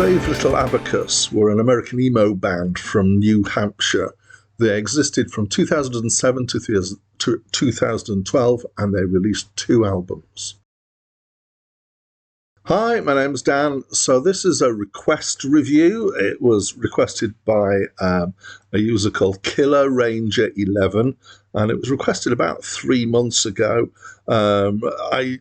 Brave Little Abacus were an American emo band from New Hampshire. They existed from 2007 to 2012, and they released 2 albums. Hi, my name's Dan. So this is a request review. It was requested by a user called Killer Ranger 11, and it was requested about 3 months ago. I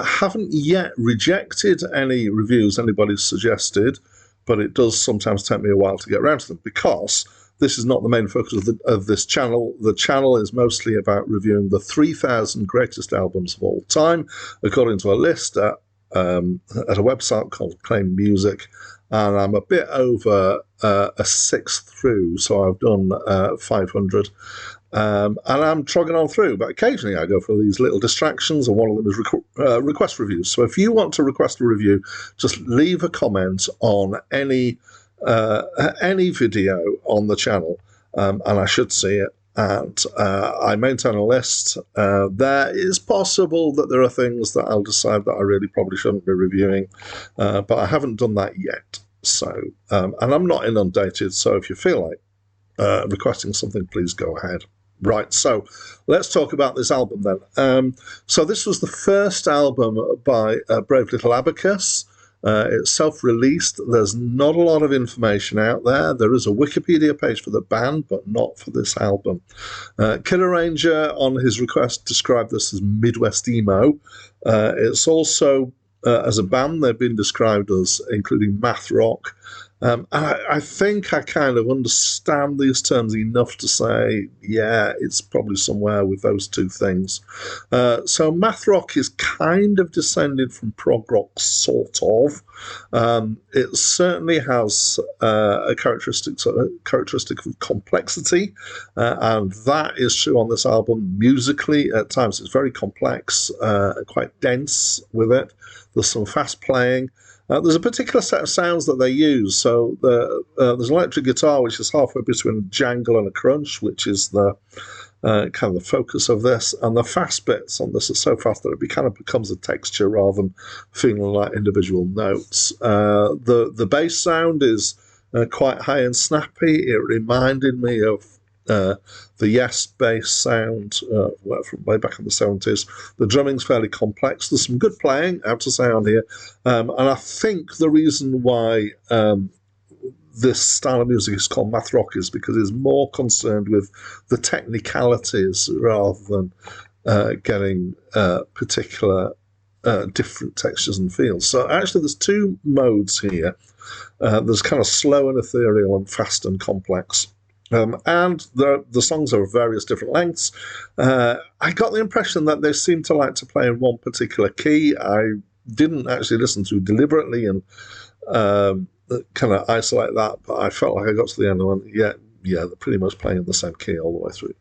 haven't yet rejected any reviews anybody's suggested, but it does sometimes take me a while to get around to them because this is not the main focus of this channel. The channel is mostly about reviewing the 3,000 greatest albums of all time, according to a list at a website called Claim Music, and I'm a bit over a sixth through, so I've done 500. And I'm trogging on through, but occasionally I go for these little distractions, and one of them is request reviews. So if you want to request a review, just leave a comment on any video on the channel, and I should see it. And I maintain a list. There is possible that there are things that I'll decide that I really probably shouldn't be reviewing, but I haven't done that yet. So, and I'm not inundated, so if you feel like requesting something, please go ahead. Right, so let's talk about this album then. So this was the first album by Brave Little Abacus. It's self-released. There's not a lot of information out there. There is a Wikipedia page for the band, but not for this album. Killer Ranger, on his request, described this as Midwest emo. It's also, as a band, they've been described as including math rock. And I think I kind of understand these terms enough to say, yeah, it's probably somewhere with those two things. So math rock is kind of descended from prog rock, sort of. It certainly has a characteristic of complexity, and that is true on this album. Musically, at times it's very complex, quite dense with it. There's some fast playing. There's a particular set of sounds that they use. So there's an electric guitar, which is halfway between a jangle and a crunch, which is the kind of the focus of this. And the fast bits on this are so fast that it kind of becomes a texture rather than feeling like individual notes. The bass sound is quite high and snappy. It reminded me of the Yes bass sound from way back in the 70s. The drumming's fairly complex. There's some good playing, I have to say, on here. And I think the reason why this style of music is called math rock is because it's more concerned with the technicalities rather than getting particular different textures and feels. So actually there's 2 modes here. There's kind of slow and ethereal and fast and complex. And the songs are of various different lengths. I got the impression that they seem to like to play in one particular key. I didn't actually listen to deliberately and kind of isolate that, but I felt like I got to the end and went, yeah, they're pretty much playing in the same key all the way through.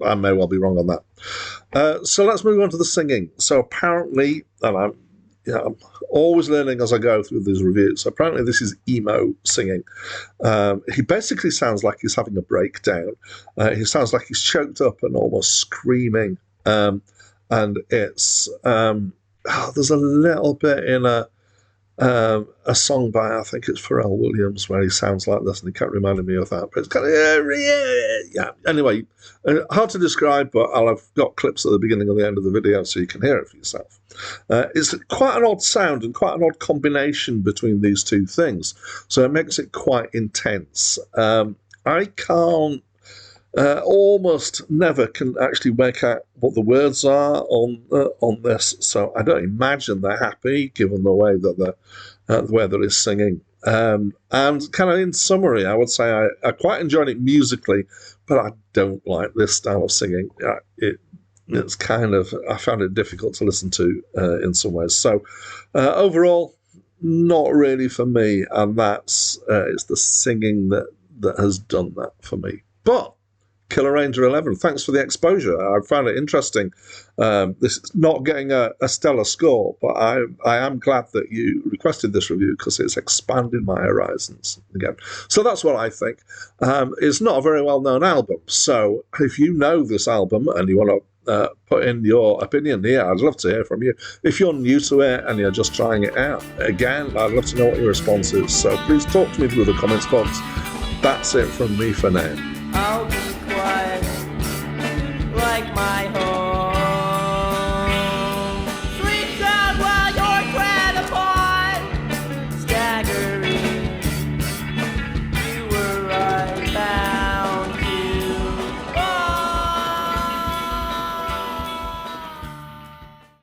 I may well be wrong on that. So let's move on to the singing. So apparently, and I'm always learning as I go through these reviews. Apparently this is emo singing. He basically sounds like he's having a breakdown. He sounds like he's choked up and almost screaming. And it's there's a little bit in a song by, I think it's Pharrell Williams, where he sounds like this, and he kept reminding me of that. But it's kind of, yeah. Anyway, hard to describe, but I've got clips at the beginning and the end of the video so you can hear it for yourself. It's quite an odd sound and quite an odd combination between these 2 things, so it makes it quite intense. I can't, almost never can actually make out what the words are on this, so I don't imagine they're happy given the way that there is singing. And kind of in summary, I would say I quite enjoyed it musically, but I don't like this style of singing. It's kind of, I found it difficult to listen to in some ways. So overall, not really for me, and it's the singing that has done that for me. But Killer Ranger 11, thanks for the exposure. I found it interesting. This is not getting a stellar score, but I am glad that you requested this review because it's expanded my horizons again. So that's what I think. It's not a very well-known album, so if you know this album and you want put in your opinion here. I'd love to hear from you. If you're new to it and you're just trying it out, again, I'd love to know what your response is. So please talk to me through the comments box. That's it from me for now.